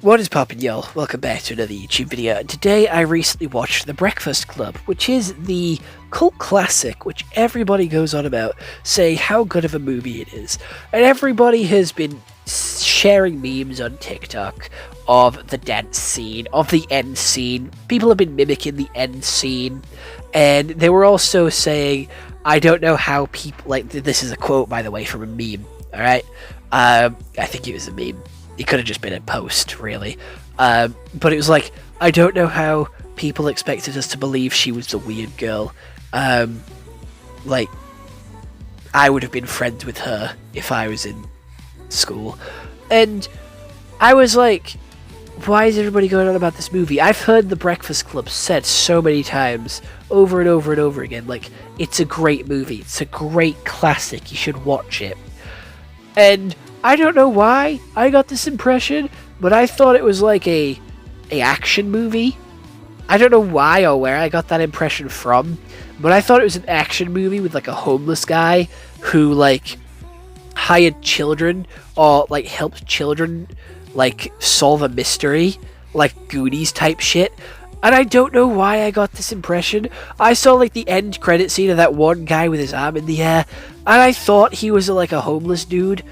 What is poppin', y'all? Welcome back to another YouTube video. And today I recently watched The Breakfast Club, which is the cult classic which everybody goes on about, saying how good of a movie it is. And everybody has been sharing memes on TikTok of the dance scene, of the end scene. People have been mimicking the end scene. And they were also saying, I don't know how people... Like, this is a quote, by the way, from a meme, alright? I think it was a meme. It could have just been a post, really. But it was like, I don't know how people expected us to believe she was the weird girl. Like, I would have been friends with her if I was in school. And I was like, why is everybody going on about this movie? I've heard The Breakfast Club said so many times, over and over and over again, like, it's a great movie. It's a great classic. You should watch it. And I don't know why I got this impression, but I thought it was like a action movie. I don't know why or where I got that impression from, but I thought it was an action movie with like a homeless guy who like hired children or like helped children like solve a mystery, like Goonies type shit. And I don't know why I got this impression. I saw like the end credit scene of that one guy with his arm in the air, and I thought he was like a homeless dude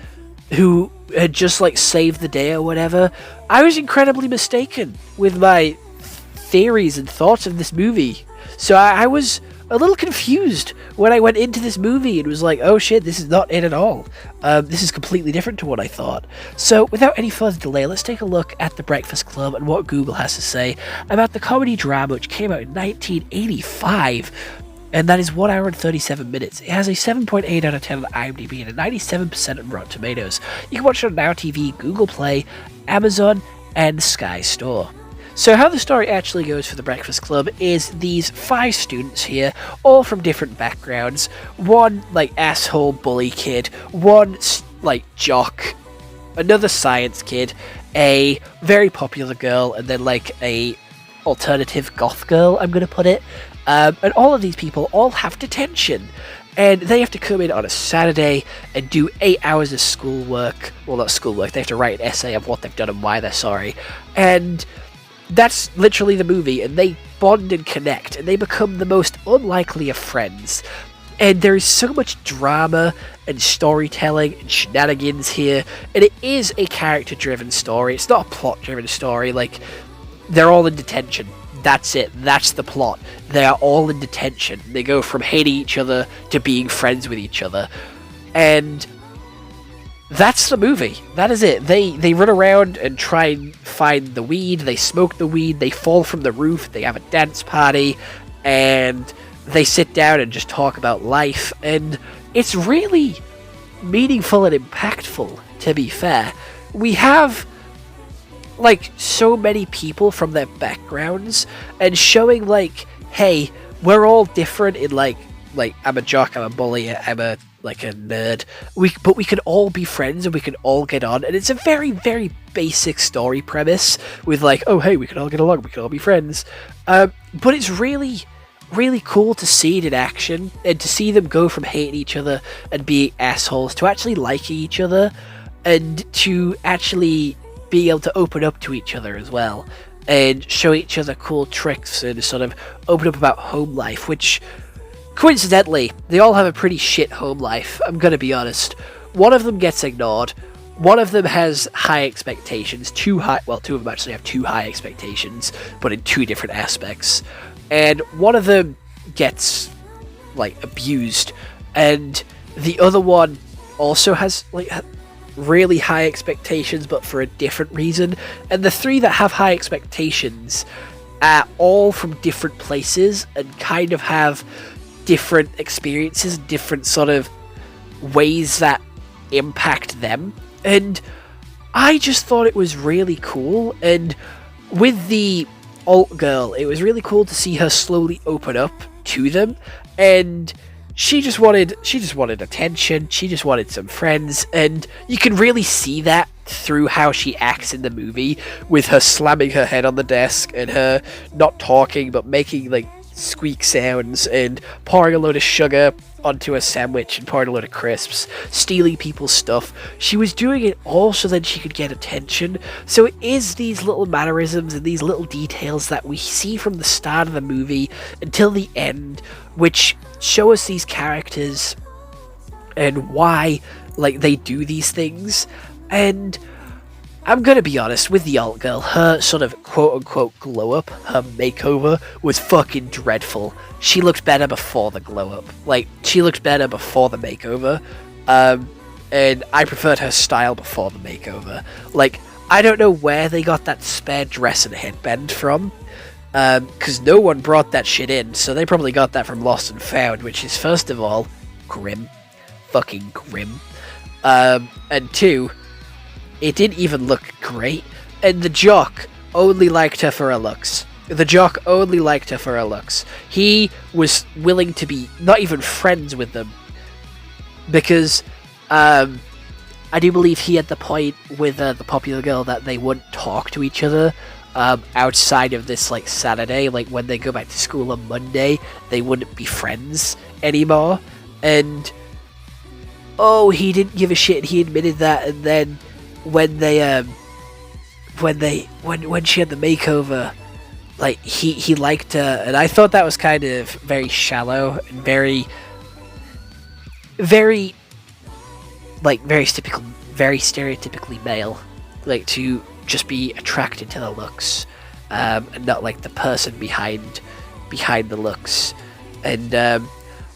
who had just like saved the day or whatever. I was incredibly mistaken with my theories and thoughts of this movie. So I was a little confused when I went into this movie and was like, oh shit, this is not it at all. This is completely different to what I thought. So without any further delay, let's take a look at The Breakfast Club and what Google has to say about the comedy drama which came out in 1985. And that is 1 hour and 37 minutes. It has a 7.8 out of 10 on IMDb and a 97% on Rotten Tomatoes. You can watch it on Now TV, Google Play, Amazon, and Sky Store. So how the story actually goes for The Breakfast Club is these 5 students here, all from different backgrounds. One, like, asshole bully kid. One, like, jock. Another science kid. A very popular girl. And then, like, a alternative goth girl, I'm going to put it. And all of these people all have detention, and they have to come in on a Saturday and do 8 hours of schoolwork. Well, not schoolwork, they have to write an essay of what they've done and why they're sorry. And that's literally the movie, and they bond and connect, and they become the most unlikely of friends. And there is so much drama and storytelling and shenanigans here, and it is a character-driven story. It's not a plot-driven story, like, they're all in detention. That's it. That's the plot. They are all in detention. They go from hating each other to being friends with each other. And that's the movie. That is it. They run around and try and find the weed. They smoke the weed. They fall from the roof. They have a dance party. And they sit down and just talk about life. And it's really meaningful and impactful, to be fair. We have like so many people from their backgrounds and showing like, hey, we're all different in like I'm a jock, I'm a bully, I'm a like a nerd. But we can all be friends and we can all get on. And it's a very, very basic story premise with like, oh hey, we can all get along, we can all be friends. But it's really, really cool to see it in action and to see them go from hating each other and being assholes to actually liking each other and to actually being able to open up to each other as well and show each other cool tricks and sort of open up about home life, which coincidentally they all have a pretty shit home life. I'm gonna be honest. One of them gets ignored, one of them has high expectations, two of them actually have too high expectations, but in 2 different aspects, and one of them gets like abused, and the other one also has like really high expectations, but for a different reason. And the 3 that have high expectations are all from different places and kind of have different experiences, different sort of ways that impact them. And I just thought it was really cool. And with the alt girl, it was really cool to see her slowly open up to them, and she just wanted attention, she just wanted some friends, and you can really see that through how she acts in the movie, with her slamming her head on the desk and her not talking but making like squeak sounds and pouring a load of sugar onto a sandwich and pouring a load of crisps, stealing people's stuff. She was doing it all so that she could get attention. So it is these little mannerisms and these little details that we see from the start of the movie until the end, which show us these characters and why, like, they do these things. And I'm gonna be honest, with the alt girl, her sort of quote-unquote glow-up, her makeover, was fucking dreadful. She looked better before the glow-up. Like, she looked better before the makeover. And I preferred her style before the makeover. Like, I don't know where they got that spare dress and headband from, because no one brought that shit in, so they probably got that from Lost and Found, which is, first of all, grim. Fucking grim. And two, it didn't even look great, and the jock only liked her for her looks. The jock only liked her for her looks. He was willing to be not even friends with them, because I do believe he had the point with the popular girl that they wouldn't talk to each other outside of this, like, Saturday. Like, when they go back to school on Monday, they wouldn't be friends anymore, and oh, he didn't give a shit, and he admitted that. And then when she had the makeover, like, he liked her, and I thought that was kind of very shallow and very stereotypically male, like, to just be attracted to the looks, and not like the person behind the looks. And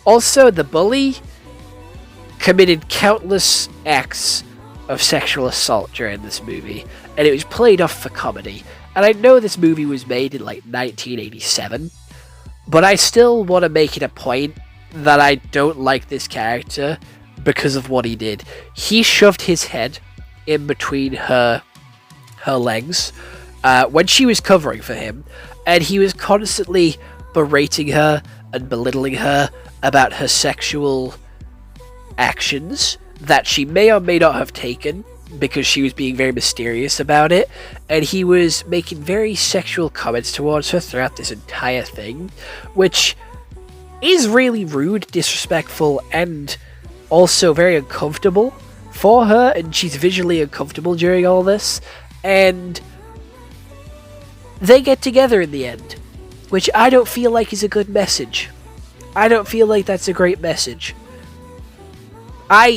also the bully committed countless acts of sexual assault during this movie, and it was played off for comedy. And I know this movie was made in, like, 1987, but I still want to make it a point that I don't like this character because of what he did. He shoved his head in between her legs when she was covering for him, and he was constantly berating her and belittling her about her sexual actions that she may or may not have taken, because she was being very mysterious about it, and he was making very sexual comments towards her throughout this entire thing, which is really rude, disrespectful, and also very uncomfortable for her, and she's visually uncomfortable during all this. And they get together in the end, which I don't feel like is a good message. I don't feel like that's a great message.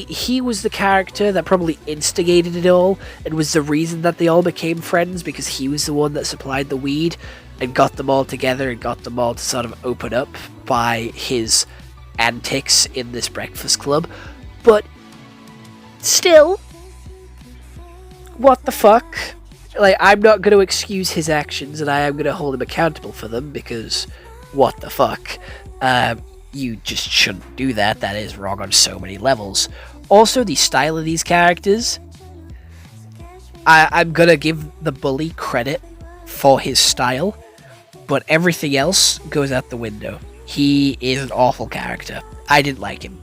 He was the character that probably instigated it all, and was the reason that they all became friends, because he was the one that supplied the weed and got them all together and got them all to sort of open up by his antics in this breakfast club. But still, what the fuck? Like, I'm not going to excuse his actions, and I am going to hold him accountable for them, because what the fuck? You just shouldn't do that. That is wrong on so many levels. Also, the style of these characters, I'm gonna give the bully credit for his style, but everything else goes out the window. He is an awful character. I didn't like him.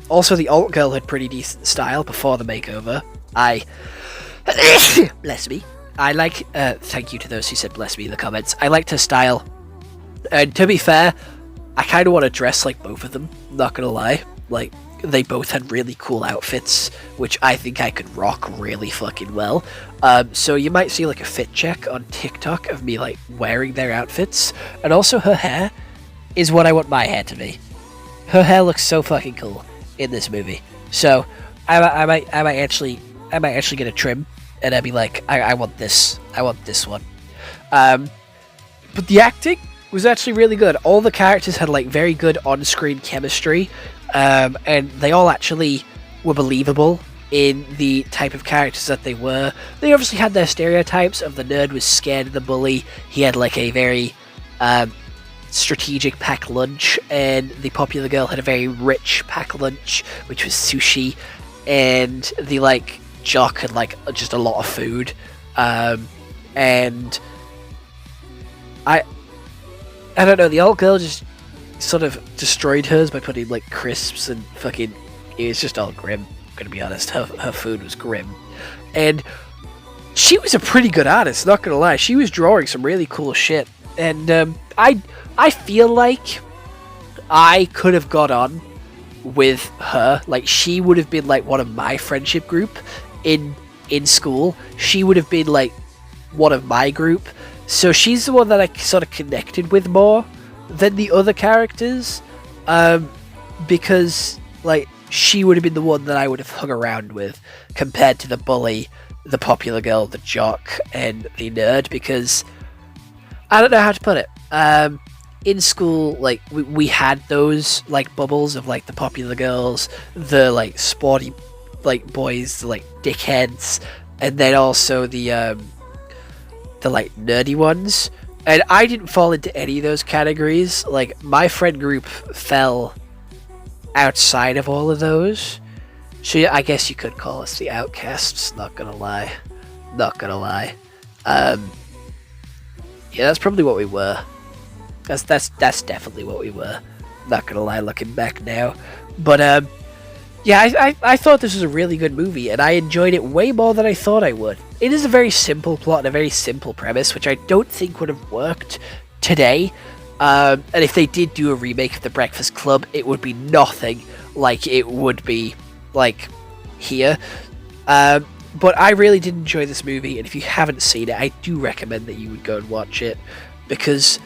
Also, the alt girl had pretty decent style before the makeover. Bless me. I like, thank you to those who said bless me in the comments. I liked her style. And to be fair, I kind of want to dress like both of them, not gonna lie. Like, they both had really cool outfits, which I think I could rock really fucking well. So you might see, like, a fit check on TikTok of me, like, wearing their outfits. And also, her hair is what I want my hair to be. Her hair looks so fucking cool in this movie. So I might actually get a trim, and I'd be like, I want this one. But the acting was actually really good. All the characters had, like, very good on-screen chemistry, and they all actually were believable in the type of characters that they were. They obviously had their stereotypes of the nerd was scared of the bully. He had, like, a very strategic packed lunch, and the popular girl had a very rich packed lunch, which was sushi, and the, like, jock had, like, just a lot of food, and I don't know, the old girl just sort of destroyed hers by putting, like, crisps and fucking, it was just all grim, I'm gonna be honest. Her food was grim. And she was a pretty good artist, not gonna lie. She was drawing some really cool shit. And I feel like I could have got on with her. Like, she would have been like one of my friendship group in school. She would have been like one of my group. So she's the one that I sort of connected with more than the other characters, because like she would have been the one that I would have hung around with compared to the bully, the popular girl, the jock, and the nerd. Because I don't know how to put it. In school, like we had those like bubbles of like the popular girls, the like sporty like boys, the like dickheads, and then also the like nerdy ones. And I didn't fall into any of those categories. Like, my friend group fell outside of all of those. So yeah, I guess you could call us the outcasts, not gonna lie. Not gonna lie. Yeah, that's probably what we were. That's definitely what we were. Not gonna lie, looking back now. But yeah, I thought this was a really good movie, and I enjoyed it way more than I thought I would. It is a very simple plot and a very simple premise, which I don't think would have worked today. And if they did do a remake of The Breakfast Club, it would be nothing like it would be like here. But I really did enjoy this movie, and if you haven't seen it, I do recommend that you would go and watch it, because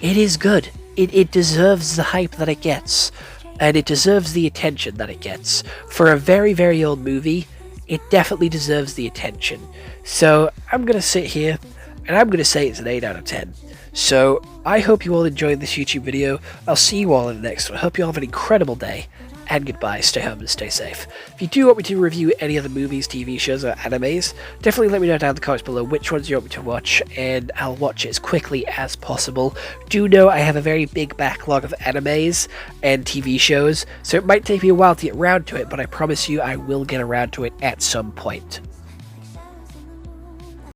it is good. It deserves the hype that it gets. And it deserves the attention that it gets. For a very, very old movie, it definitely deserves the attention. So I'm going to sit here, and I'm going to say it's an 8 out of 10. So I hope you all enjoyed this YouTube video. I'll see you all in the next one. I hope you all have an incredible day. And goodbye, stay home and stay safe. If you do want me to review any other movies, TV shows, or animes, definitely let me know down in the comments below which ones you want me to watch, and I'll watch it as quickly as possible. Do know I have a very big backlog of animes and TV shows, so it might take me a while to get around to it, but I promise you I will get around to it at some point.